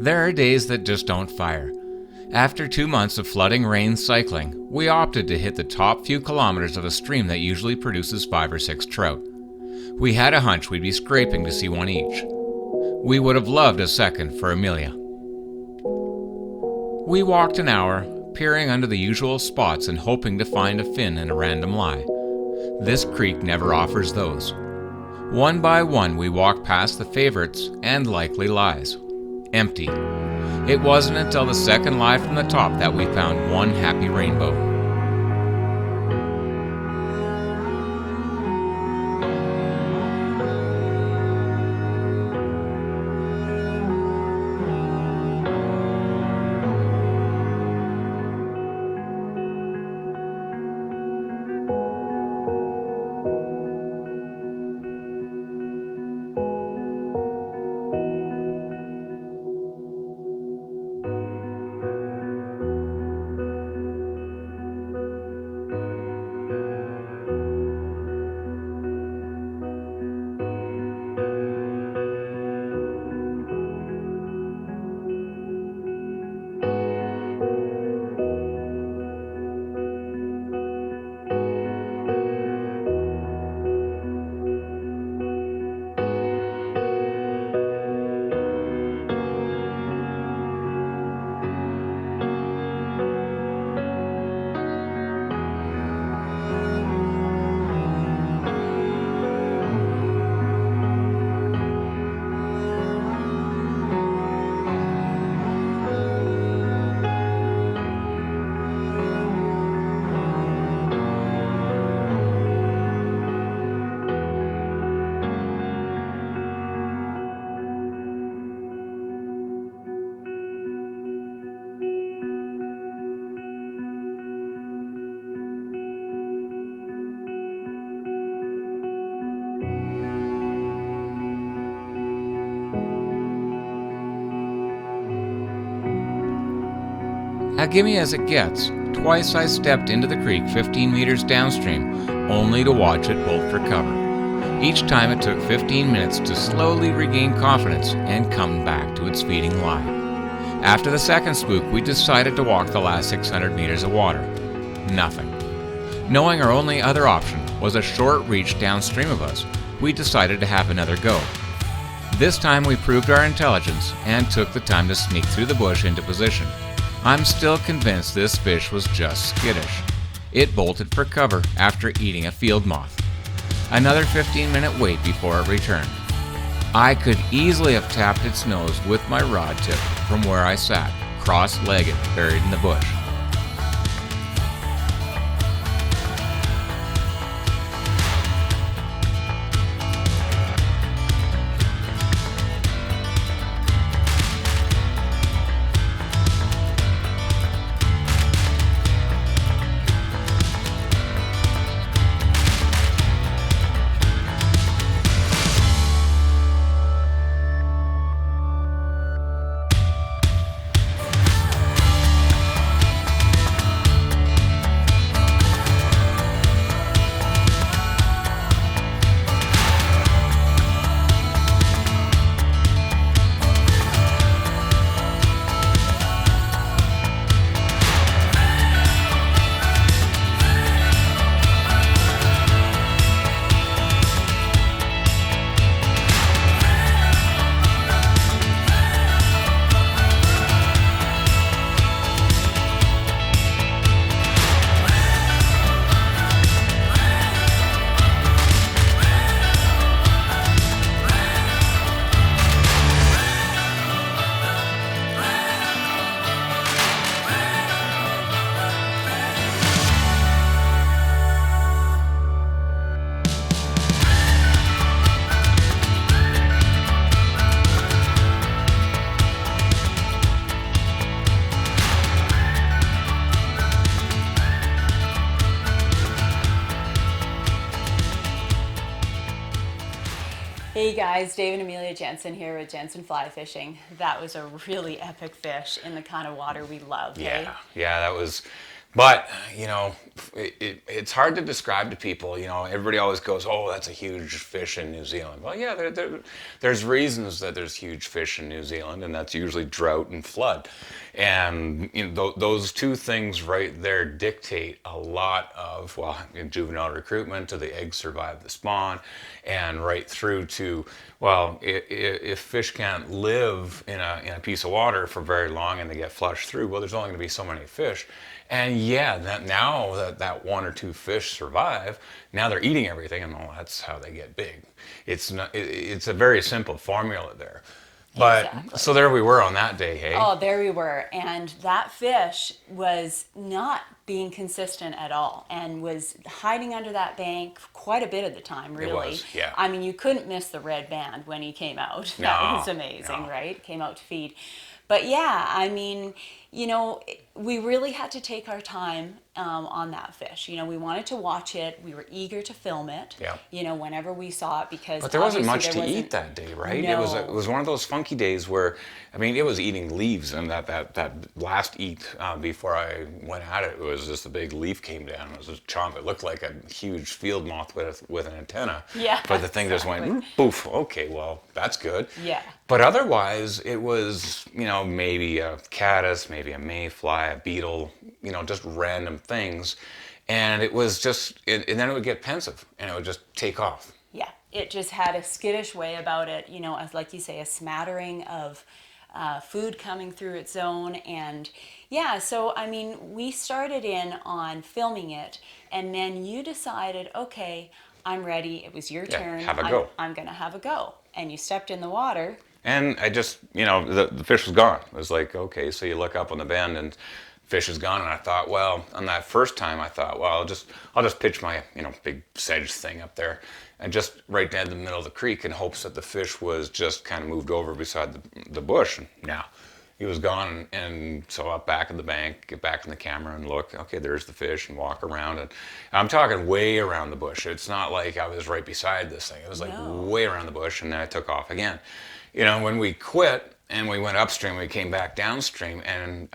There are days that just don't fire. After 2 months of flooding rain cycling, we opted to hit the top few kilometers of a stream that usually produces 5 or 6 trout. We had a hunch we'd be scraping to see one each. We would have loved a second for Amelia. We walked an hour, peering under the usual spots and hoping to find a fin and a random lie. This creek never offers those. One by one we walked past the favorites and likely lies. Empty. It wasn't until the second lie from the top that we found one happy rainbow. A gimme as it gets. Twice I stepped into the creek 15 meters downstream, only to watch it bolt for cover. Each time it took 15 minutes to slowly regain confidence and come back to its feeding lie. After the second spook, we decided to walk the last 600 meters of water. Nothing. Knowing our only other option was a short reach downstream of us, we decided to have another go. This time we proved our intelligence and took the time to sneak through the bush into position. I'm still convinced this fish was just skittish. It bolted for cover after eating a field moth. Another 15-minute wait before it returned. I could easily have tapped its nose with my rod tip from where I sat, cross-legged, buried in the bush. Hey guys, Dave and Amelia Jensen here with Jensen Fly Fishing. That was a really epic fish in the kind of water we love. Yeah, hey? yeah, But, it's hard to describe to people. Everybody always goes, oh, that's a huge fish in New Zealand. Well, yeah, there's reasons that there's huge fish in New Zealand, and that's usually drought and flood. And those two things right there dictate a lot of, well, in juvenile recruitment to the eggs survive the spawn, and right through to, well, if fish can't live in a piece of water for very long and they get flushed through, well, there's only going to be so many fish. And yeah, now that one or two fish survive, now they're eating everything, and that's how they get big. It's a very simple formula there. But Exactly. so there we were on that day, hey? Oh, there we were. And that fish was not being consistent at all and was hiding under that bank quite a bit of the time, really. was, yeah. I mean, you couldn't miss the red band when he came out. That No, was amazing, no. right? Came out to feed. But yeah, I mean, we really had to take our time on that fish. We wanted to watch it. We were eager to film it. Yeah. Whenever we saw it, because But there wasn't obviously much there to wasn't. eat that day, right? No. It was one of those funky days where, I mean, it was eating leaves, and that last eat before I went at it, was just a big leaf came down. It was just chomp. It looked like a huge field moth with an antenna. Yeah, But the thing just exactly. went poof. Okay, well, that's good. Yeah. But otherwise, it was, maybe a caddis, maybe a mayfly, a beetle, just random things. And it was just, and then it would get pensive and it would just take off. Yeah, it just had a skittish way about it, as like you say, a smattering of food coming through its zone. And yeah, so I mean, we started in on filming it, and then you decided, okay, I'm ready. It was your Yeah, turn. have a go. I'm going to have a go. And you stepped in the water. And I just, the fish was gone. It was like, okay, so you look up on the bend and fish is gone. And I thought, well, on that first time, I thought, well, I'll just pitch my, big sedge thing up there and just right down the middle of the creek in hopes that the fish was just kind of moved over beside the bush. And now he was gone. And so up back at the bank, get back in the camera and look, okay, there's the fish, and walk around. And I'm talking way around the bush. It's not like I was right beside this thing. It was like No. way around the bush, and then I took off again. When we quit and we went upstream, we came back downstream, and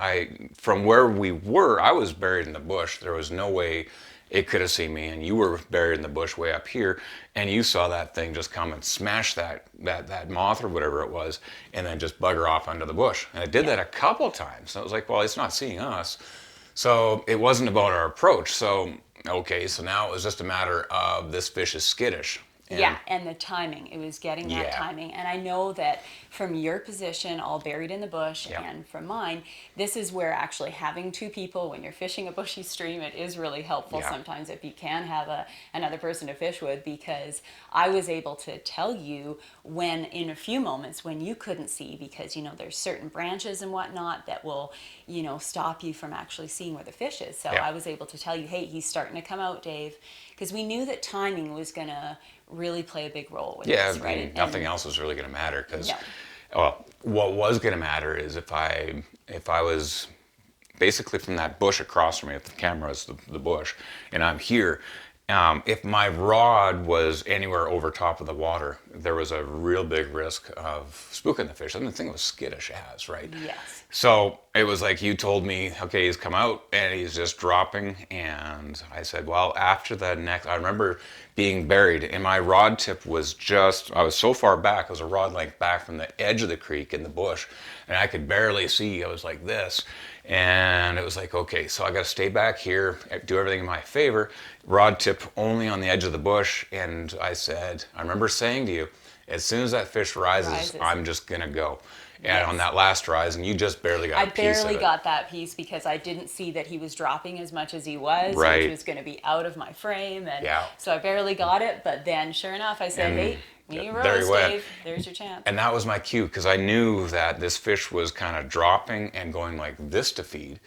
from where we were, I was buried in the bush. There was no way it could have seen me, and you were buried in the bush way up here, and you saw that thing just come and smash that moth or whatever it was, and then just bugger off under the bush. And it did that a couple times. So it was like, well, it's not seeing us. So it wasn't about our approach. So, okay, so now it was just a matter of this fish is skittish. Yeah, and the timing. It was getting that Yeah. timing. And I know that from your position, all buried in the bush, Yeah. and from mine, this is where actually having two people when you're fishing a bushy stream, it is really helpful Yeah. sometimes if you can have another person to fish with, because I was able to tell you when, in a few moments, when you couldn't see, because, there's certain branches and whatnot that will, stop you from actually seeing where the fish is. So Yeah. I was able to tell you, hey, he's starting to come out, Dave, because we knew that timing was going to really play a big role with Yeah, this, I right? mean, nothing else was really going to matter because, No. well, what was going to matter is if I was basically from that bush across from me, if the camera is the bush, and I'm here, if my rod was anywhere over top of the water, there was a real big risk of spooking the fish. And the thing was skittish as, right? Yes. So it was like you told me, okay, he's come out and he's just dropping. And I said, well, after the next, I remember being buried and my rod tip was I was so far back, it was a rod length back from the edge of the creek in the bush. And I could barely see, I was like this. And it was like, okay, so I got to stay back here, do everything in my favor, rod tip only on the edge of the bush. And I remember saying to you, as soon as that fish rises. I'm just going to go. And Yes. on that last rise, and you just barely got I a piece of barely it. got that piece because I didn't see that he was dropping as much as he was, Right. which was going to be out of my frame. And Yeah. so I barely got it. But then, sure enough, I said, And hey, me there rose, you went. Dave. There's your chance. And that was my cue because I knew that this fish was kind of dropping and going like this to feed.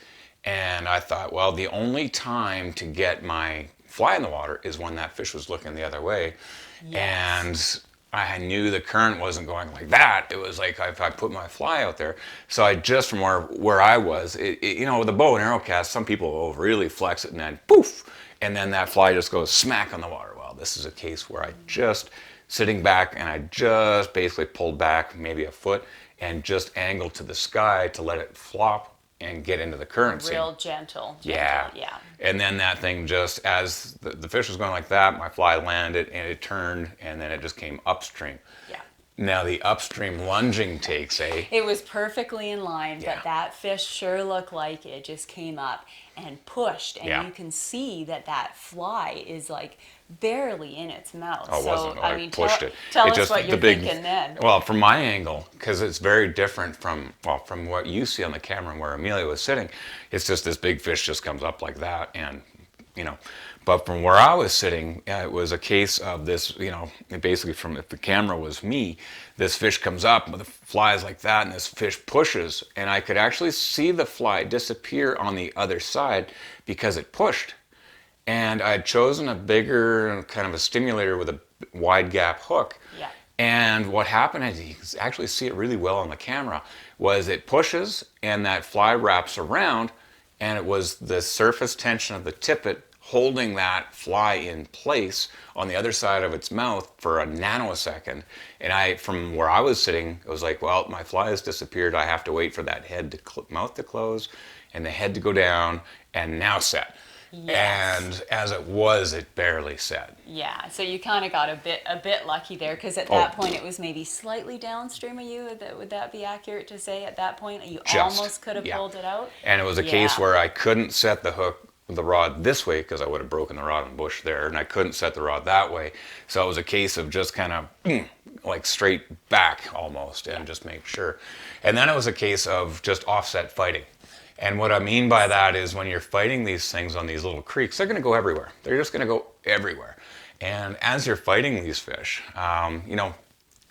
And I thought, well, the only time to get my fly in the water is when that fish was looking the other way. Yes. And I knew the current wasn't going like that. It was like if I put my fly out there. So I just from where I was, with the bow and arrow cast, some people will really flex it and then poof, and then that fly just goes smack on the water. Well, this is a case where I just sitting back and I just basically pulled back maybe a foot and just angled to the sky to let it flop and get into the current scene. Real gentle. Yeah. Yeah. And then that thing just, as the fish was going like that, my fly landed and it turned and then it just came upstream. Yeah. Now the upstream lunging takes It was perfectly in line, Yeah. but that fish sure looked like it just came up and pushed, and Yeah. you can see that fly is like barely in its mouth. Oh, it so wasn't. I mean, pushed tell, it. tell It us just, what you're thinking then. Well, from my angle, because it's very different from what you see on the camera and where Amelia was sitting. It's just this big fish just comes up like that, and But from where I was sitting, it was a case of this. Basically, from if the camera was me, this fish comes up, but the fly is like that, and this fish pushes, and I could actually see the fly disappear on the other side because it pushed. And I had chosen a bigger kind of a stimulator with a wide gap hook. Yeah. And what happened, is you can actually see it really well on the camera, was it pushes and that fly wraps around, and it was the surface tension of the tippet holding that fly in place on the other side of its mouth for a nanosecond. And from where I was sitting, it was like, well, my fly has disappeared. I have to wait for that mouth to close and the head to go down and now set. Yes. And as it was, it barely set. Yeah, so you kind of got a bit lucky there, because at that point it was maybe slightly downstream of you. Would that be accurate to say? At that point, you almost could have pulled it out. And it was a case where I couldn't set the rod this way because I would have broken the rod and bush there, and I couldn't set the rod that way. So it was a case of just kind of like straight back almost, and just make sure. And then it was a case of just offset fighting. And what I mean by that is when you're fighting these things on these little creeks, they're going to go everywhere. They're just going to go everywhere. And as you're fighting these fish,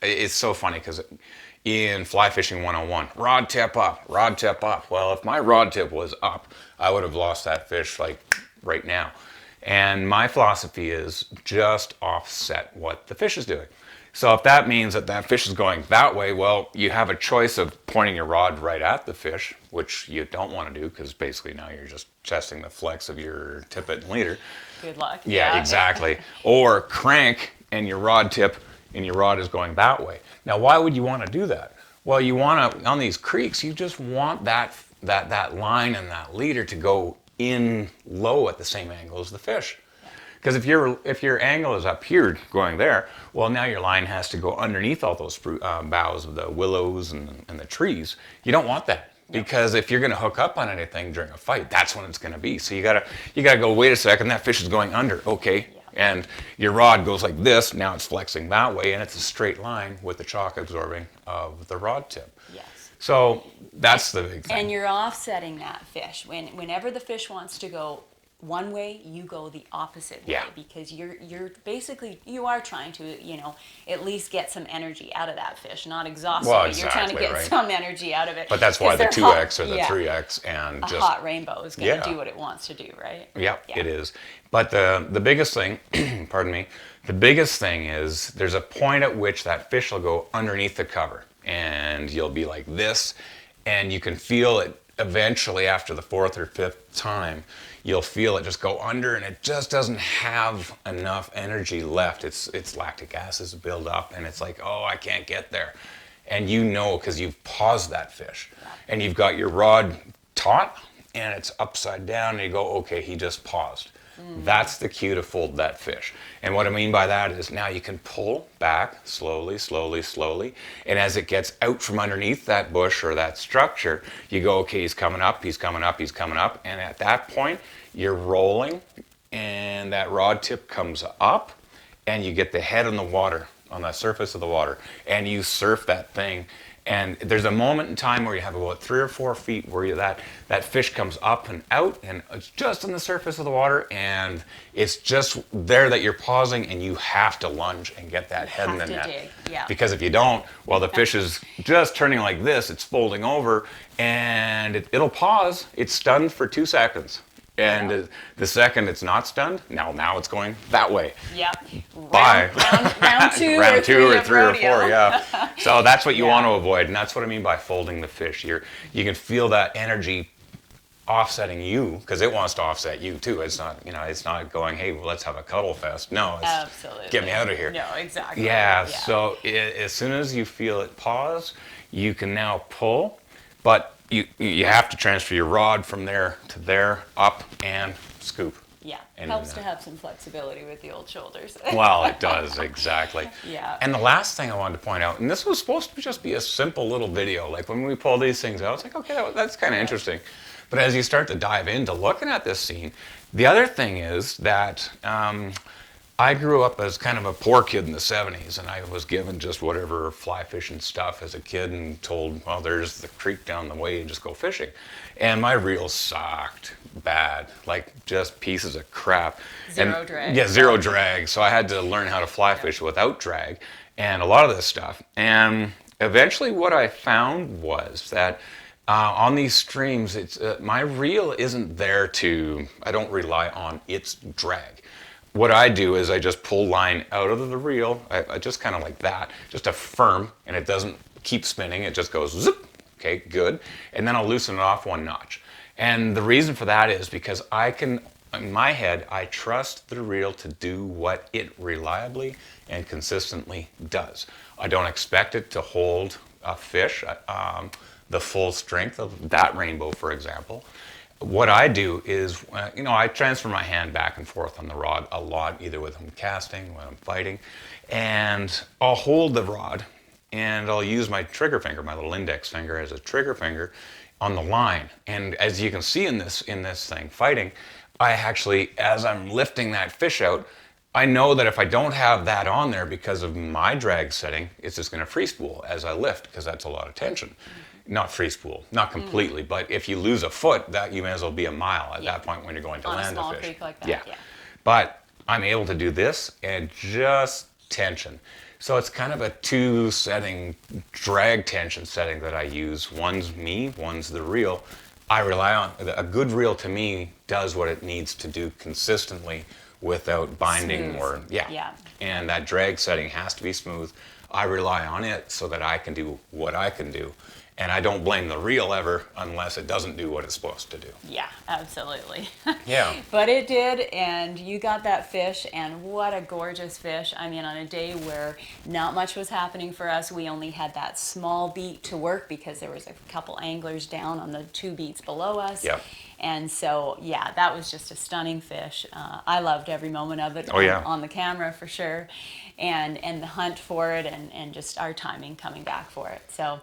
it's so funny because in Fly Fishing 101, rod tip up, rod tip up. Well, if my rod tip was up, I would have lost that fish like right now. And my philosophy is just offset what the fish is doing. So if that means that fish is going that way, well, you have a choice of pointing your rod right at the fish, which you don't want to do because basically now you're just testing the flex of your tippet and leader. Good luck. Yeah, exactly. Or crank and your rod tip and your rod is going that way. Now, why would you want to do that? Well, you want to, on these creeks, you just want that line and that leader to go in low at the same angle as the fish. Because if your angle is up here going there, well, now your line has to go underneath all those boughs of the willows and the trees. You don't want that, because if you're going to hook up on anything during a fight, that's when it's going to be. So you gotta go, wait a second, that fish is going under, okay, and your rod goes like this. Now it's flexing that way, and it's a straight line with the shock absorbing of the rod tip. Yes. So that's the big thing. And you're offsetting that fish. Whenever the fish wants to go one way, you go the opposite way, because you're basically, you are trying to at least get some energy out of that fish, not exhaust Well, it. You're trying to get some energy out of it. But that's why the 2X or the 3X and a hot rainbow is going to do what it wants to do, right? Yeah, it is. But the biggest thing, pardon me, the biggest thing is there's a point at which that fish will go underneath the cover, and you'll be like this, and you can feel it eventually after the fourth or fifth time. You'll feel it just go under, and it just doesn't have enough energy left. It's lactic acids build up, and it's like, oh, I can't get there. And because you've paused that fish, and you've got your rod taut, and it's upside down, and you go, okay, he just paused. That's the cue to fold that fish. And what I mean by that is now you can pull back slowly, slowly, slowly. And as it gets out from underneath that bush or that structure, you go, okay, he's coming up, he's coming up, he's coming up. And at that point, you're rolling, and that rod tip comes up, and you get the head on the water, on the surface of the water, and you surf that thing. And there's a moment in time where you have about 3 or 4 feet where that fish comes up and out, and it's just on the surface of the water, and it's just there that you're pausing, and you have to lunge and get that head in the net. Dig. Yeah. Because if you don't, well, the fish is just turning like this, it's folding over, and it'll pause. It's stunned for 2 seconds. And the second it's not stunned, now it's going that way. Yep. Bye. Round two, round or 2 or 3 or 4, rodeo. yeah. So that's what you want to avoid, and that's what I mean by folding the fish. You can feel that energy offsetting you, because it wants to offset you too. It's not, it's not going, hey, well, let's have a cuddle fest. No, it's absolutely, get me out of here. No, exactly. Yeah. So as soon as you feel it pause, you can now pull. But you have to transfer your rod from there to there, up and scoop. Yeah, And, helps to have some flexibility with the old shoulders. Well, it does, exactly. Yeah. And the last thing I wanted to point out, and this was supposed to just be a simple little video, like when we pull these things out, it's like, okay, that's kind of interesting. But as you start to dive into looking at this scene, the other thing is that I grew up as kind of a poor kid in the 70s, and I was given just whatever fly fishing stuff as a kid and told, well, there's the creek down the way, just go fishing. And my reels sucked bad, like just pieces of crap. Zero and, drag. Yeah, zero drag. So I had to learn how to fly fish without drag and a lot of this stuff. And eventually what I found was that on these streams, it's my reel isn't there to, I don't rely on its drag. What I do is I just pull line out of the reel, I just kind of like that, just a firm, and it doesn't keep spinning, it just goes zip, okay, good. And then I'll loosen it off one notch. And the reason for that is because I can, in my head, I trust the reel to do what it reliably and consistently does. I don't expect it to hold a fish, the full strength of that rainbow, for example. What I do is, I transfer my hand back and forth on the rod a lot, either when I'm casting, when I'm fighting, and I'll hold the rod and I'll use my trigger finger, my little index finger as a trigger finger on the line. And as you can see in this thing, fighting, I actually, as I'm lifting that fish out, I know that if I don't have that on there because of my drag setting, it's just going to free spool as I lift because that's a lot of tension. Not free spool, not completely, but if you lose a foot, that you may as well be a mile at that point when you're going to on land a small the fish. creek like that. Yeah. But I'm able to do this and just tension. So it's kind of a two setting, drag tension setting that I use. One's me, one's the reel. I rely on, a good reel to me does what it needs to do consistently without binding Smooth. or, Yeah. And that drag setting has to be smooth. I rely on it so that I can do what I can do. And I don't blame the reel ever unless it doesn't do what it's supposed to do. Yeah, absolutely. Yeah. But it did, and you got that fish, and what a gorgeous fish. I mean, on a day where not much was happening for us, we only had that small beat to work because there was a couple anglers down on the 2 beats below us. Yep. And so, yeah, that was just a stunning fish. I loved every moment of it on the camera for sure, and the hunt for it, and just our timing coming back for it. So,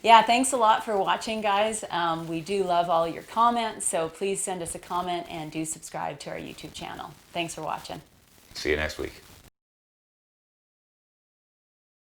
yeah, thanks a lot for watching, guys. We do love all your comments, so please send us a comment and do subscribe to our YouTube channel. Thanks for watching. See you next week.